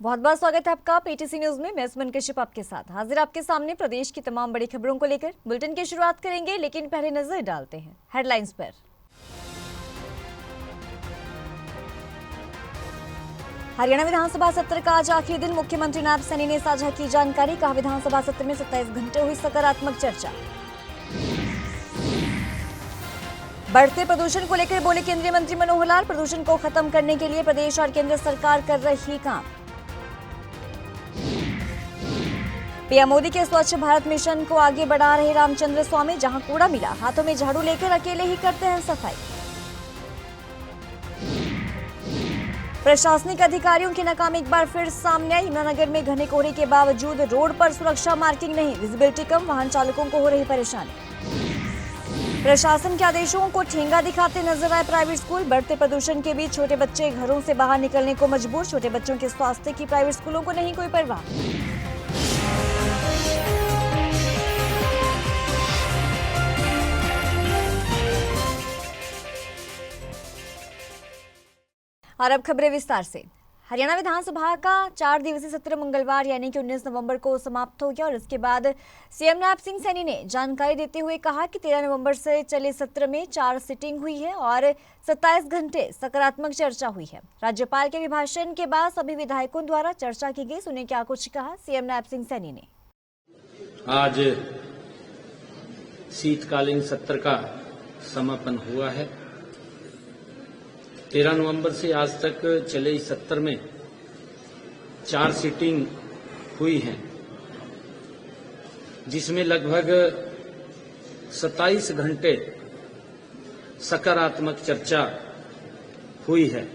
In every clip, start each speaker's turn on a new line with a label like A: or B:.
A: बहुत बहुत स्वागत है आपका पीटीसी न्यूज में। मैं सुमन कश्यप आपके साथ हाजिर आपके सामने प्रदेश की तमाम बड़ी खबरों को लेकर बुलेटिन की शुरुआत करेंगे, लेकिन पहले नजर डालते हैं हेडलाइंस पर। हरियाणा विधानसभा सत्र का आज आखिरी दिन। मुख्यमंत्री नायब सैनी ने साझा की जानकारी। कहा, विधानसभा सत्र में 27 घंटे हुई सकारात्मक चर्चा। बढ़ते प्रदूषण को लेकर बोले केंद्रीय मंत्री मनोहर लाल, प्रदूषण को खत्म करने के लिए प्रदेश और केंद्र सरकार कर रही काम। पीएम मोदी के स्वच्छ भारत मिशन को आगे बढ़ा रहे रामचंद्र स्वामी, जहां कूड़ा मिला हाथों में झाड़ू लेकर अकेले ही करते हैं सफाई। प्रशासनिक अधिकारियों की नाकामी एक बार फिर सामने आई। यमुनानगर में घने कोहरे के बावजूद रोड पर सुरक्षा मार्किंग नहीं, विजिबिलिटी कम, वाहन चालकों को हो रही परेशानी। प्रशासन के आदेशों को ठेंगा दिखाते नजर आए प्राइवेट स्कूल। बढ़ते प्रदूषण के बीच छोटे बच्चे घरों से बाहर निकलने को मजबूर। छोटे बच्चों के स्वास्थ्य की प्राइवेट स्कूलों को नहीं कोई परवाह। और अब खबरें विस्तार से। हरियाणा विधानसभा का 4 दिवसीय सत्र मंगलवार यानी कि 19 नवंबर को समाप्त हो गया और इसके बाद सीएम नायब सिंह सैनी ने जानकारी देते हुए कहा कि 13 नवंबर से चले सत्र में 4 सिटिंग हुई है और 27 घंटे सकारात्मक चर्चा हुई है। राज्यपाल के अभिभाषण के बाद सभी विधायकों द्वारा चर्चा की गई। सुनिए क्या कुछ कहा सीएम नायब सिंह सैनी ने।
B: आज शीतकालीन सत्र का समापन हुआ है। 13 नवंबर से आज तक चले इस सत्र में 4 सीटिंग हुई हैं, जिसमें लगभग 27 घंटे सकारात्मक चर्चा हुई है।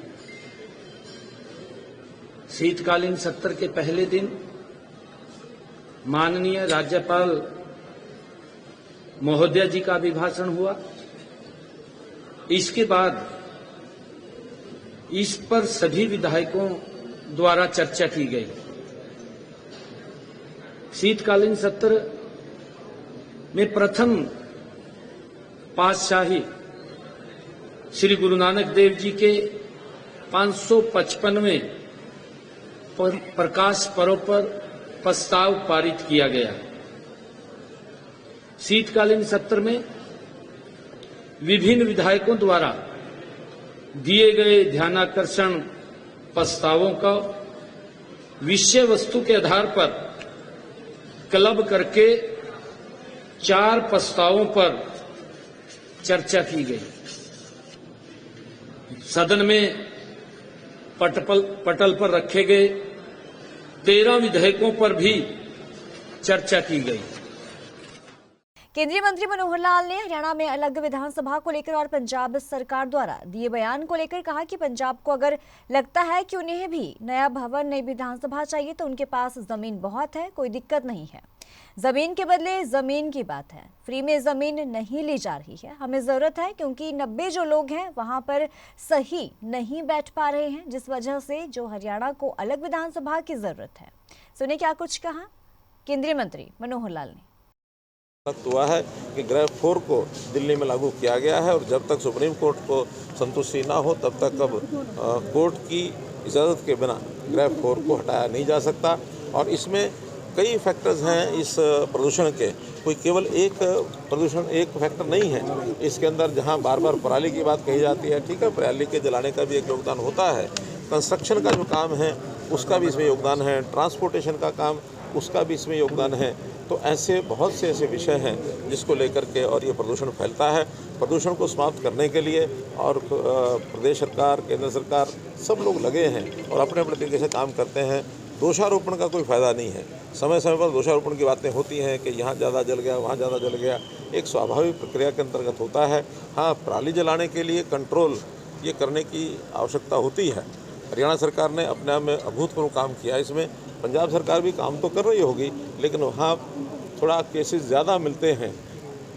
B: शीतकालीन सत्र के पहले दिन माननीय राज्यपाल महोदया जी का अभिभाषण हुआ। इसके बाद इस पर सभी विधायकों द्वारा चर्चा की गई। शीतकालीन सत्र में प्रथम पातशाही श्री गुरु नानक देव जी के 555वें प्रकाश पर्व पर प्रस्ताव पारित किया गया। शीतकालीन सत्र में विभिन्न विधायकों द्वारा दिए गए ध्यानाकर्षण प्रस्तावों का विषय वस्तु के आधार पर क्लब करके 4 प्रस्तावों पर चर्चा की गई। सदन में पटल पर रखे गए 13 विधेयकों पर भी चर्चा की गई।
A: केंद्रीय मंत्री मनोहर लाल ने हरियाणा में अलग विधानसभा को लेकर और पंजाब सरकार द्वारा दिए बयान को लेकर कहा कि पंजाब को अगर लगता है कि उन्हें भी नया भवन, नई विधानसभा चाहिए तो उनके पास जमीन बहुत है, कोई दिक्कत नहीं है। जमीन के बदले जमीन की बात है, फ्री में जमीन नहीं ली जा रही है। हमें जरूरत है क्योंकि 90 जो लोग हैं वहां पर सही नहीं बैठ पा रहे हैं, जिस वजह से जो हरियाणा को अलग विधानसभा की जरूरत है। सुनिए क्या कुछ कहा केंद्रीय मंत्री मनोहर लाल ने।
C: हुआ है कि ग्रेड 4 को दिल्ली में लागू किया गया है और जब तक सुप्रीम कोर्ट को संतुष्टि ना हो तब तक अब कोर्ट की इजाज़त के बिना ग्रेड 4 को हटाया नहीं जा सकता। और इसमें कई फैक्टर्स हैं इस प्रदूषण के, कोई केवल एक प्रदूषण एक फैक्टर नहीं है। इसके अंदर जहां बार बार पराली की बात कही जाती है, ठीक है, पराली के जलाने का भी एक योगदान होता है। कंस्ट्रक्शन का जो काम है उसका भी इसमें योगदान है, ट्रांसपोर्टेशन का काम उसका भी इसमें योगदान है। तो ऐसे बहुत से ऐसे विषय हैं जिसको लेकर के और ये प्रदूषण फैलता है। प्रदूषण को समाप्त करने के लिए और प्रदेश सरकार, केंद्र सरकार सब लोग लगे हैं और अपने अपने तरीके से काम करते हैं। दोषारोपण का कोई फ़ायदा नहीं है। समय समय पर दोषारोपण की बातें होती हैं कि यहाँ ज़्यादा जल गया, वहाँ ज़्यादा जल गया, एक स्वाभाविक प्रक्रिया के अंतर्गत होता है। हाँ, पराली जलाने के लिए कंट्रोल ये करने की आवश्यकता होती है। हरियाणा सरकार ने अपने आप में अभूतपूर्व काम किया। इसमें पंजाब सरकार भी काम तो कर रही होगी, लेकिन वहाँ थोड़ा केसेस ज़्यादा मिलते हैं।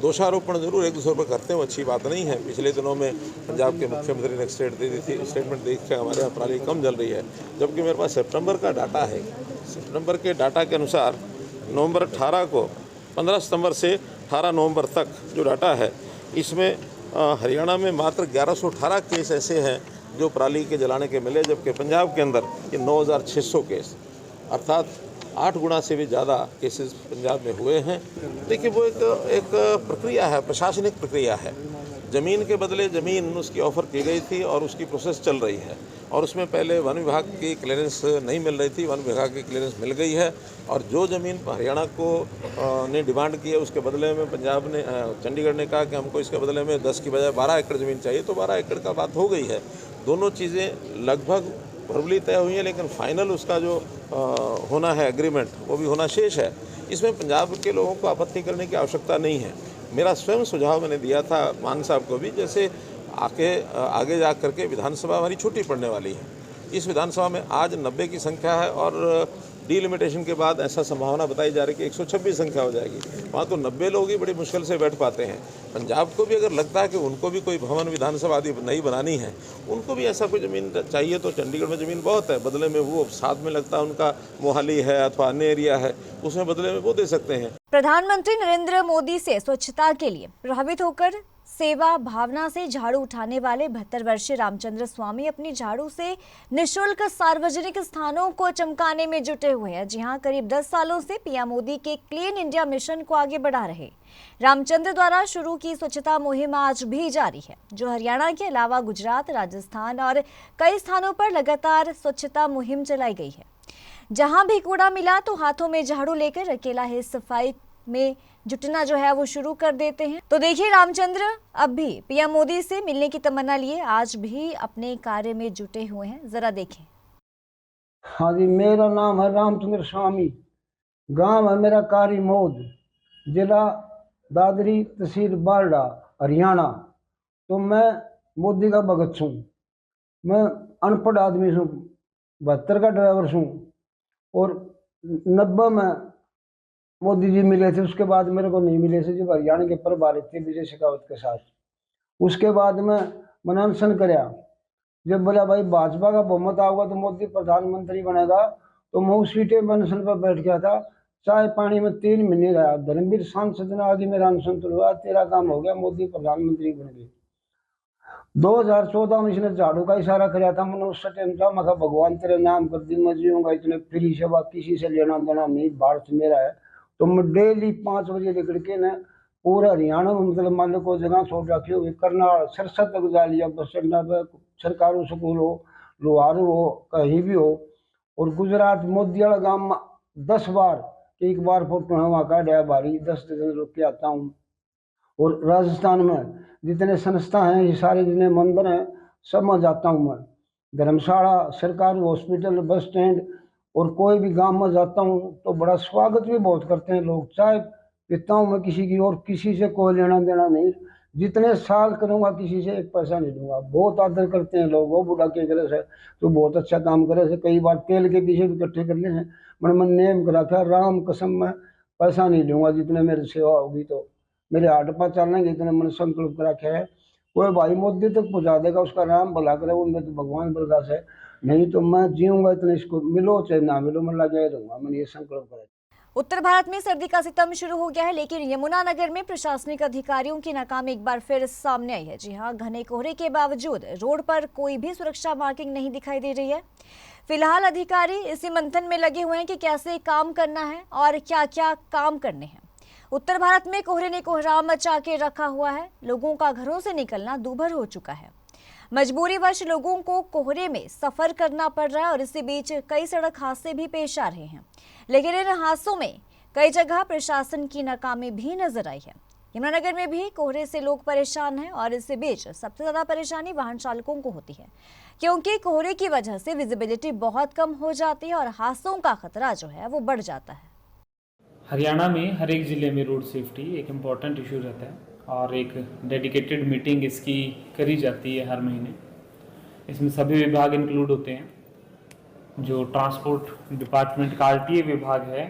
C: दोषारोपण जरूर एक दूसरे पर करते हैं, वो अच्छी बात नहीं है। पिछले दिनों में पंजाब के मुख्यमंत्री ने स्टेटमेंट दी थी हमारे यहाँ पराली कम जल रही है, जबकि मेरे पास सितंबर का डाटा है। सितंबर के डाटा के अनुसार नवंबर 18 को 15 सितंबर से 18 नवंबर तक जो डाटा है, इसमें हरियाणा में मात्र 1118 केस ऐसे हैं जो पराली के जलाने के मिले, जबकि पंजाब के अंदर ये 9,600 केस, अर्थात 8 गुना से भी ज़्यादा केसेस पंजाब में हुए हैं। देखिए वो एक प्रक्रिया है, प्रशासनिक प्रक्रिया है। ज़मीन के बदले ज़मीन उसकी ऑफ़र की गई थी और उसकी प्रोसेस चल रही है, और उसमें पहले वन विभाग की क्लियरेंस नहीं मिल रही थी, वन विभाग की क्लियरेंस मिल गई है। और जो ज़मीन हरियाणा को ने डिमांड की है, उसके बदले में पंजाब ने चंडीगढ़ ने कहा कि हमको इसके बदले में 10 की बजाय 12 एकड़ ज़मीन चाहिए, तो 12 एकड़ का बात हो गई है। दोनों चीज़ें लगभग प्रॉब्ली तय हुई है, लेकिन फाइनल उसका जो होना है एग्रीमेंट, वो भी होना शेष है। इसमें पंजाब के लोगों को आपत्ति करने की आवश्यकता नहीं है। मेरा स्वयं सुझाव मैंने दिया था मान साहब को भी, जैसे आगे जा करके विधानसभा हमारी छुट्टी पड़ने वाली है। इस विधानसभा में आज 90 की संख्या है, और डीलिमिटेशन के बाद ऐसा संभावना बताई जा रही है कि 126 संख्या हो जाएगी। वहाँ तो 90 लोग ही बड़ी मुश्किल से बैठ पाते हैं। पंजाब को भी अगर लगता है कि उनको भी कोई भवन विधानसभा आदि नई बनानी है, उनको भी ऐसा कोई ज़मीन चाहिए, तो चंडीगढ़ में ज़मीन बहुत है, बदले में वो साथ में लगता है उनका मोहाली है अथवा अन्य एरिया है, उसमें बदले में वो दे सकते हैं।
A: प्रधानमंत्री नरेंद्र मोदी से स्वच्छता के लिए प्रभावित होकर सेवा भावना से झाड़ू उठाने वाले 72 वर्षीय रामचंद्र स्वामी अपनी झाड़ू से निशुल्क सार्वजनिक स्थानों को चमकाने में जुटे हुए हैं। जी हां, करीब 10 सालों से पीएम मोदी के क्लीन इंडिया मिशन को आगे बढ़ा रहे रामचंद्र द्वारा शुरू की स्वच्छता मुहिम आज भी जारी है, जो हरियाणा के अलावा गुजरात, राजस्थान और कई स्थानों पर लगातार स्वच्छता मुहिम चलाई गई है। जहां भी कूड़ा मिला तो हाथों में झाड़ू लेकर अकेला ही सफाई में जुटना जो है वो शुरू कर देते हैं। तो देखिए, रामचंद्र अब भी पीएम मोदी से मिलने की तमन्ना लिए आज भी अपने कार्य में जुटे हुए हैं, जरा देखें।
D: हाँ जी, मेरा नाम है रामचंद्र स्वामी, गांव है मेरा कारी मौद, जिला दादरी, तहसील बारडा, हरियाणा। तो मैं मोदी का भगत हूँ। मैं अनपढ़ आदमी हूँ, 72 का ड्राइवर हूँ, और 90 में मोदी जी मिले थे। उसके बाद मेरे को नहीं मिले थे, जब हरियाणा के प्रभारी थे विजय शेखावत के साथ। उसके बाद में मैंने अनशन कराया। जब बोला भाई भाजपा का बहुमत आएगा तो मोदी प्रधानमंत्री बनेगा, तो मैं उसी टाइम अनशन पर बैठ गया था। चाय पानी में 3 महीने रहा। धर्मवीर सांसद ने आगे मेरा अनशन तोड़वा, तेरा काम हो गया, मोदी प्रधानमंत्री बन गए। 2014 में इसने झाड़ू का इशारा कराया था। मैंने उस टाइम था, मैं कहा भगवान तेरे नाम कर दी, मैं जीऊंगा इतने फ्री सेवा, किसी से लेना देना नहीं, भारत मेरा है। तो मैं डेली 5 बजे निकल के ना पूरा हरियाणा में, मतलब मान लो कोई जगह छोड़ रखी होगी, करनाल सरसद तक जा लिया, बस अड्डा पे, सरकारी स्कूल हो, लोहारू हो, कहीं भी हो। और गुजरात मोदी वाला गाँव में 10 बार, एक बार फोटो है वहाँ का डे भारी, 10 दिन रुक के आता हूँ। और राजस्थान में जितने संस्था हैं, ये सारे जितने मंदिर हैं, सब में जाता हूँ मैं। धर्मशाला, सरकारी हॉस्पिटल, बस स्टैंड, और कोई भी गांव में जाता हूँ तो बड़ा स्वागत भी बहुत करते हैं लोग। चाय पीता हूँ मैं किसी की, और किसी से कोई लेना देना नहीं। जितने साल करूँगा किसी से 1 पैसा नहीं लूँगा। बहुत आदर करते हैं लोग। वो बूढ़ा के करे से तो बहुत अच्छा काम करे से, कई बार तेल के पीछे भी इकट्ठे कर ले हैं। मैंने नेम करा था, राम कसम मैं पैसा नहीं लूँगा, जितने मेरी सेवा होगी तो मेरे हाथ पा चलेंगे, इतने मैंने संकल्प रखा है। कोई भाई मोदी तक पहुँचा देगा, उसका नाम भला करे, उनमें तो भगवान बर्दाश्त है। नहीं तो मैं जीऊंगा इतने, इसको मिलो चाहे ना मिलो, मैं लगा रहूंगा। मैंने ये संकल्प करा।
A: उत्तर भारत में सर्दी का सितम शुरू हो गया है, लेकिन यमुनानगर में प्रशासनिक अधिकारियों की नाकामी एक बार फिर सामने आई है। जी हां, घने कोहरे के बावजूद रोड पर कोई भी सुरक्षा मार्किंग नहीं दिखाई दे रही है। फिलहाल अधिकारी इसी मंथन में लगे हुए हैं कि कैसे काम करना है और क्या क्या काम करने हैं। उत्तर भारत में कोहरे ने कोहराम मचा के रखा हुआ है। लोगों का घरों से निकलना दूभर हो चुका है। मजबूरीवश लोगों को कोहरे में सफर करना पड़ रहा है, और इसी बीच कई सड़क हादसे भी पेश आ रहे हैं। लेकिन इन हादसों में कई जगह प्रशासन की नाकामी भी नजर आई है। यमुनानगर में भी कोहरे से लोग परेशान हैं, और इसी बीच सबसे ज्यादा परेशानी वाहन चालकों को होती है, क्योंकि कोहरे की वजह से विजिबिलिटी बहुत कम हो जाती है और हादसों का खतरा जो है वो बढ़ जाता है।
E: हरियाणा में हर एक ज़िले में रोड सेफ्टी एक इम्पॉर्टेंट इशू रहता है, और एक डेडिकेटेड मीटिंग इसकी करी जाती है हर महीने। इसमें सभी विभाग इंक्लूड होते हैं। जो ट्रांसपोर्ट डिपार्टमेंट का आरटीए विभाग है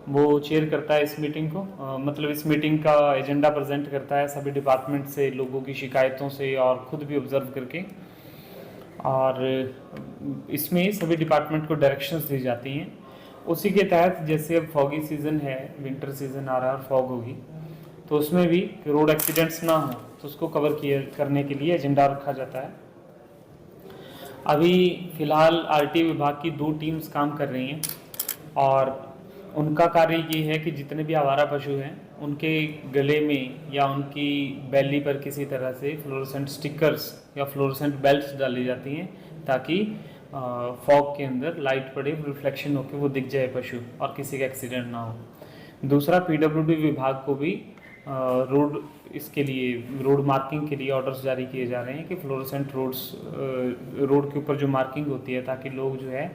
E: वो चेयर करता है इस मीटिंग को, मतलब इस मीटिंग का एजेंडा प्रेजेंट करता है सभी डिपार्टमेंट से, लोगों की शिकायतों से और ख़ुद भी ऑब्जर्व करके। और इसमें सभी डिपार्टमेंट को डायरेक्शंस दी जाती हैं। उसी के तहत जैसे अब फॉगी सीज़न है, विंटर सीज़न आ रहा है और फॉग होगी, तो उसमें भी रोड एक्सीडेंट्स ना हो तो उसको कवर करने के लिए एजेंडा रखा जाता है। अभी फ़िलहाल आरटीए विभाग की 2 टीम्स काम कर रही हैं और उनका कार्य ये है कि जितने भी आवारा पशु हैं उनके गले में या उनकी बैली पर किसी तरह से फ्लोरोसेंट स्टिकर्स या फ्लोरोसेंट बेल्ट्स डाली जाती हैं ताकि फॉग के अंदर लाइट पड़े, रिफ्लेक्शन होकर वो दिख जाए पशु और किसी का एक्सीडेंट ना हो। दूसरा, पीडब्ल्यूडी विभाग को भी रोड इसके लिए रोड मार्किंग के लिए ऑर्डर्स जारी किए जा रहे हैं कि फ्लोरोसेंट रोड के ऊपर जो मार्किंग होती है ताकि लोग जो है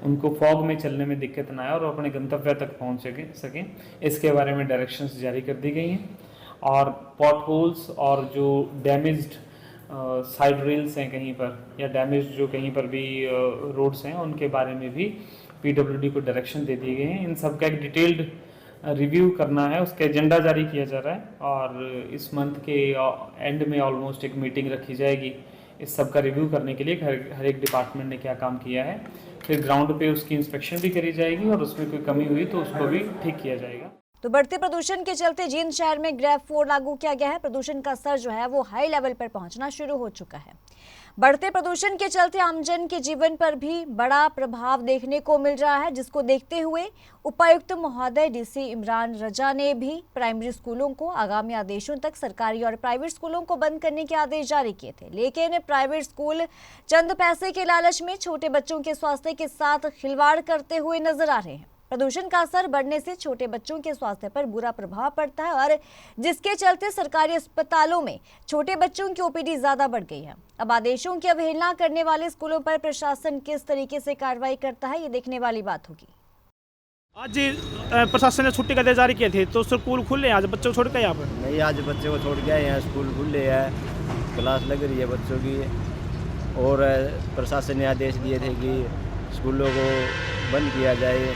E: उनको फॉग में चलने में दिक्कत ना आए और अपने गंतव्य तक पहुंच सकें, इसके बारे में डायरेक्शंस जारी कर दी गई हैं। और पॉट होल्स और जो डैमेज्ड साइड रेल्स हैं कहीं पर या डैमेज जो कहीं पर भी रोड्स हैं उनके बारे में भी पीडब्ल्यूडी को डायरेक्शन दे दिए गए हैं। इन सब का एक डिटेल्ड रिव्यू करना है, उसका एजेंडा जारी किया जा रहा है और इस मंथ के एंड में ऑलमोस्ट एक मीटिंग रखी जाएगी इस सब का रिव्यू करने के लिए हर एक डिपार्टमेंट ने क्या काम किया है। फिर ग्राउंड पे उसकी इंस्पेक्शन भी करी जाएगी और उसमें कोई कमी हुई तो उसको भी ठीक किया जाएगा।
A: तो बढ़ते प्रदूषण के चलते जींद शहर में ग्रेफ 4 लागू किया गया है। प्रदूषण का स्तर जो है वो हाई लेवल पर पहुंचना शुरू हो चुका है। बढ़ते प्रदूषण के चलते आमजन के जीवन पर भी बड़ा प्रभाव देखने को मिल रहा है, जिसको देखते हुए उपायुक्त महोदय डीसी इमरान रजा ने भी प्राइमरी स्कूलों को आगामी आदेशों तक सरकारी और प्राइवेट स्कूलों को बंद करने के आदेश जारी किए थे। लेकिन प्राइवेट स्कूल चंद पैसे के लालच में छोटे बच्चों के स्वास्थ्य के साथ खिलवाड़ करते हुए नजर आ रहे हैं। प्रदूषण का असर बढ़ने से छोटे बच्चों के स्वास्थ्य पर बुरा प्रभाव पड़ता है और जिसके चलते सरकारी अस्पतालों में छोटे बच्चों की ओपीडी ज्यादा बढ़ गई है। अब आदेशों की अवहेलना करने वाले स्कूलों पर प्रशासन किस तरीके से कार्रवाई करता है, ये देखने वाली बात होगी।
F: आज प्रशासन ने छुट्टी का आदेश जारी किए थे तो स्कूल खुले हैं, आज बच्चों को छोड़ के यहाँ पर
G: नहीं, आज बच्चों को छोड़ के आए हैं, स्कूल खुले हैं, क्लास लग रही है बच्चों की। और प्रशासन ने आदेश दिए थे कि स्कूलों को बंद किया जाए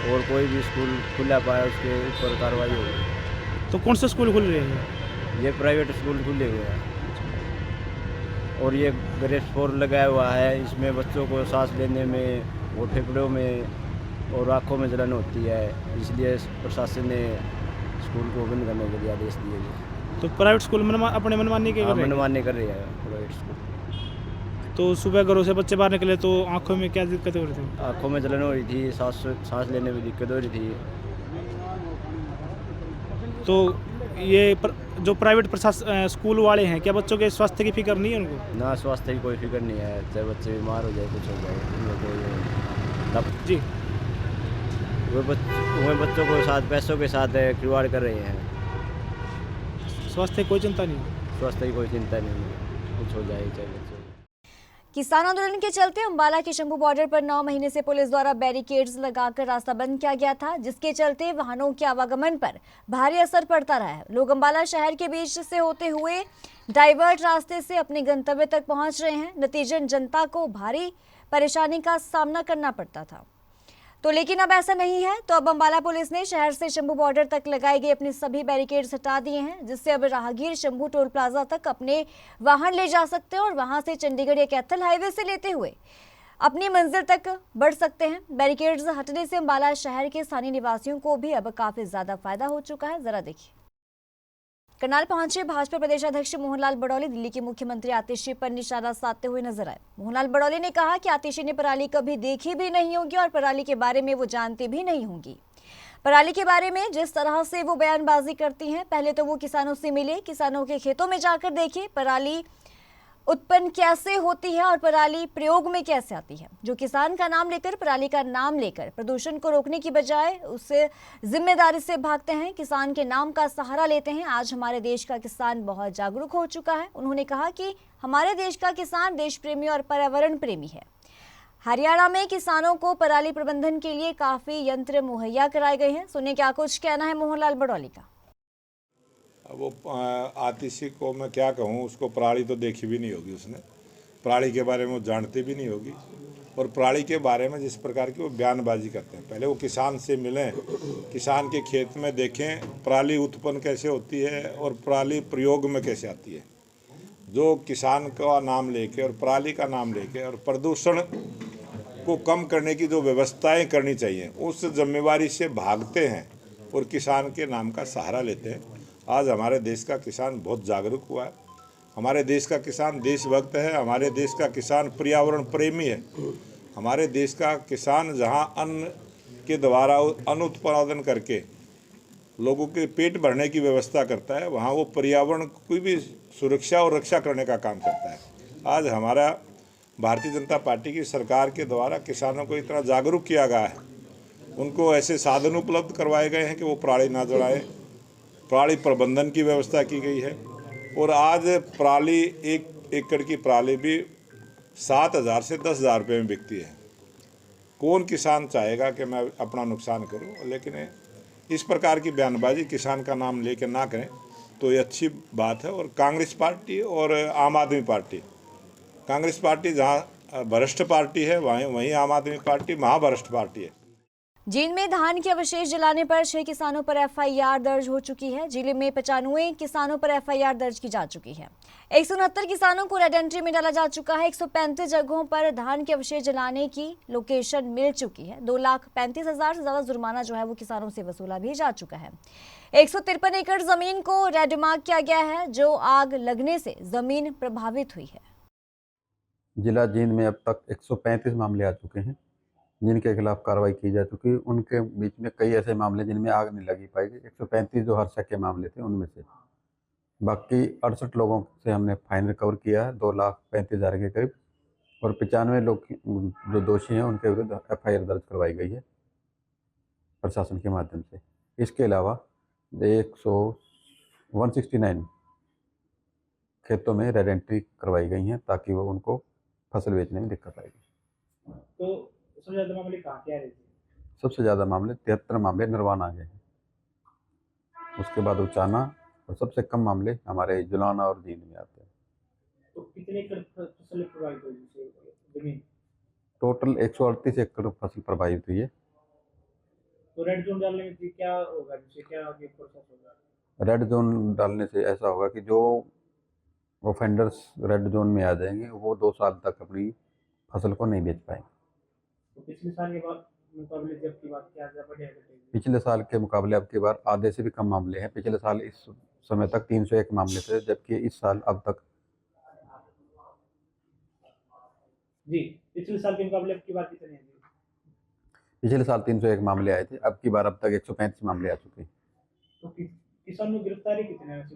G: और कोई भी स्कूल खुला पाए उसके ऊपर कार्रवाई होगी।
F: तो कौन से स्कूल खुल रहे हैं?
G: ये प्राइवेट स्कूल खुले हुए हैं और ये ग्रेड 4 लगाया हुआ है। इसमें बच्चों को सांस लेने में और फेफड़ों में और आँखों में जलन होती है, इसलिए प्रशासन ने स्कूल को बंद करने के लिए आदेश दिए गए।
F: तो प्राइवेट स्कूल अपने मनमानी के
G: मनमानी कर रही है प्राइवेट स्कूल।
F: तो सुबह घरों से बच्चे बाहर निकले तो आँखों में क्या दिक्कत हो रही थी?
G: आँखों में जलन हो रही थी, सांस लेने में दिक्कत हो रही थी।
F: तो ये जो प्राइवेट प्रशासन स्कूल वाले हैं, क्या बच्चों के स्वास्थ्य की फिक्र नहीं है उनको?
G: ना, स्वास्थ्य की कोई फिक्र नहीं है, चाहे बच्चे बीमार हो जाए कुछ हो जाए
F: जी।
G: वो बच्चों को साथ पैसों के साथ खिलवाड़ कर रहे हैं।
F: स्वास्थ्य की कोई चिंता नहीं?
G: स्वास्थ्य की कोई चिंता नहीं है, कुछ हो जाए चाहे बच्चों।
A: किसान आंदोलन के चलते अंबाला के शंभू बॉर्डर पर 9 महीने से पुलिस द्वारा बैरिकेड्स लगाकर रास्ता बंद किया गया था, जिसके चलते वाहनों के आवागमन पर भारी असर पड़ता रहा है। लोग अंबाला शहर के बीच से होते हुए डाइवर्ट रास्ते से अपने गंतव्य तक पहुंच रहे हैं। नतीजन जनता को भारी परेशानी का सामना करना पड़ता था। तो लेकिन अब ऐसा नहीं है, तो अब अंबाला पुलिस ने शहर से शंभू बॉर्डर तक लगाए गए अपने सभी बैरिकेड्स हटा दिए हैं, जिससे अब राहगीर शंभू टोल प्लाजा तक अपने वाहन ले जा सकते हैं और वहां से चंडीगढ़ या कैथल हाईवे से लेते हुए अपनी मंजिल तक बढ़ सकते हैं। बैरिकेड्स हटने से अंबाला शहर के स्थानीय निवासियों को भी अब काफी ज्यादा फायदा हो चुका है। जरा देखिए। करनाल पहुंचे भाजपा प्रदेश अध्यक्ष मोहनलाल बड़ौली दिल्ली के मुख्यमंत्री आतिशी पर निशाना साधते हुए नजर आए। मोहनलाल बड़ौली ने कहा कि आतिशी ने पराली कभी देखी भी नहीं होगी और पराली के बारे में वो जानती भी नहीं होंगी। पराली के बारे में जिस तरह से वो बयानबाजी करती हैं, पहले तो वो किसानों से मिले, किसानों के खेतों में जाकर देखे पराली उत्पन्न कैसे होती है और पराली प्रयोग में कैसे आती है। जो किसान का नाम लेकर, पराली का नाम लेकर प्रदूषण को रोकने की बजाय उससे जिम्मेदारी से भागते हैं, किसान के नाम का सहारा लेते हैं। आज हमारे देश का किसान बहुत जागरूक हो चुका है। उन्होंने कहा कि हमारे देश का किसान देश प्रेमी और पर्यावरण प्रेमी है। हरियाणा में किसानों को पराली प्रबंधन के लिए काफी यंत्र मुहैया कराए गए हैं। सुनिए क्या कुछ कहना है मोहनलाल बड़ौली का।
H: वो आतिशी को मैं क्या कहूँ, उसको पराली तो देखी भी नहीं होगी, उसने पराली के बारे में वो जानती भी नहीं होगी। और पराली के बारे में जिस प्रकार की वो बयानबाजी करते हैं, पहले वो किसान से मिलें, किसान के खेत में देखें पराली उत्पन्न कैसे होती है और पराली प्रयोग में कैसे आती है। जो किसान का नाम लेके और पराली का नाम लेके और प्रदूषण को कम करने की जो व्यवस्थाएं करनी चाहिए, उस जिम्मेवारी से भागते हैं और किसान के नाम का सहारा लेते हैं। आज हमारे देश का किसान बहुत जागरूक हुआ है। हमारे देश का किसान देशभक्त है, हमारे देश का किसान पर्यावरण प्रेमी है। हमारे देश का किसान जहां अन्न के द्वारा अन्न उत्पादन करके लोगों के पेट भरने की व्यवस्था करता है, वहाँ वो पर्यावरण की भी सुरक्षा और रक्षा करने का काम करता है। आज हमारा भारतीय जनता पार्टी की सरकार के द्वारा किसानों को इतना जागरूक किया गया है, उनको ऐसे साधन उपलब्ध करवाए गए हैं कि वो पराली ना जलाए, पराली प्रबंधन की व्यवस्था की गई है। और आज पराली 1 एकड़ की पराली भी 7,000 से 10,000 रुपये में बिकती है। कौन किसान चाहेगा कि मैं अपना नुकसान करूं? लेकिन इस प्रकार की बयानबाजी किसान का नाम लेकर ना करें तो ये अच्छी बात है। और कांग्रेस पार्टी और आम आदमी पार्टी, कांग्रेस पार्टी जहां भ्रष्ट पार्टी है वहीं आम आदमी पार्टी महाभ्रष्ट पार्टी है।
A: जींद में धान के अवशेष जलाने पर 6 किसानों पर एफआईआर दर्ज हो चुकी है। जिले में 95 किसानों पर एफआईआर दर्ज की जा चुकी है। 169 किसानों को रेड एंट्री में डाला जा चुका है। 135 जगहों पर धान के अवशेष जलाने की लोकेशन मिल चुकी है। 2,35,000 से ज्यादा जुर्माना जो है वो किसानों से वसूला भी जा चुका है। 153 एकड़ जमीन को रेड मार्क किया गया है, जो आग लगने से जमीन प्रभावित हुई है।
I: जिला जींद में अब तक 135 मामले आ चुके हैं जिनके खिलाफ कार्रवाई की जा चुकी है। उनके बीच में कई ऐसे मामले जिनमें आग नहीं लगी पाएगी। 135 जो हर्षा के मामले थे उनमें से बाकी 68 लोगों से हमने फाइन रिकवर किया है 2,35,000 के करीब। और 95 लोग जो दोषी हैं उनके विरुद्ध एफआईआर दर्ज करवाई गई है प्रशासन के माध्यम से। इसके अलावा 169 खेतों में रेड एंट्री करवाई गई हैं ताकि वो उनको फसल बेचने में दिक्कत आएगी।
F: तो सबसे ज़्यादा मामले कहाँ के आ रहे थे?
I: सबसे ज़्यादा मामले 73 मामले नरवाना आ गए हैं, उसके बाद उचाना, और सबसे कम मामले हमारे जुलाना और जींद में आते हैं।
F: तो कितने एकड़ फसल प्रभावित हुई जमीन?
I: टोटल 138 एकड़ फसल प्रभावित हुई है।
F: तो रेड जोन डालने में क्या होगा, जिससे क्या आगे प्रोसेस होगा?
I: रेड जोन डालने से ऐसा होगा कि जो ऑफेंडर्स रेड जोन में आ जाएंगे वो 2 साल तक अपनी फसल को नहीं बेच पाएंगे।
F: तो पिछले साल के बाद मुकाबले जब की बात क्या बढ़िया?
I: पिछले साल के मुकाबले अब की बार आधे से भी कम मामले हैं। पिछले साल इस समय तक 301 मामले थे, जबकि इस साल अब तक
F: जी पिछले साल के मुकाबले अब की बात कितने हैं?
I: पिछले साल 301 मामले आए थे, अब की बार अब तक 135 मामले आ चुके हैं।
F: तो किसानों की गिरफ्तारी कितने हैं?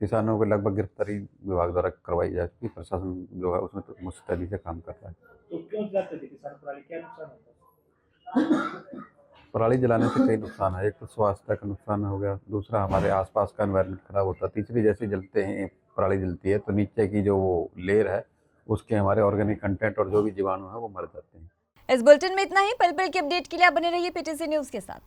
I: किसानों को लगभग गिरफ्तारी विभाग द्वारा करवाई जा चुकी। प्रशासन जो है उसमें तो मुस्तैदी से काम कर रहा है।
F: तो क्यों जलाते थे किसान पराली, क्या नुकसान होता है?
I: पराली जलाने से कई नुकसान है। एक तो स्वास्थ्य का नुकसान हो गया, दूसरा हमारे आसपास का एनवायरनमेंट खराब होता है, तीसरी जैसे जलते हैं पराली जलती है तो नीचे की जो वो लेयर है उसके हमारे ऑर्गेनिक कंटेंट और जो भी जीवाणु है वो मर जाते हैं।
A: इस बुलेटिन में इतना ही। पल पल की अपडेट के लिए आप बने रहिए पीटीसी न्यूज के साथ।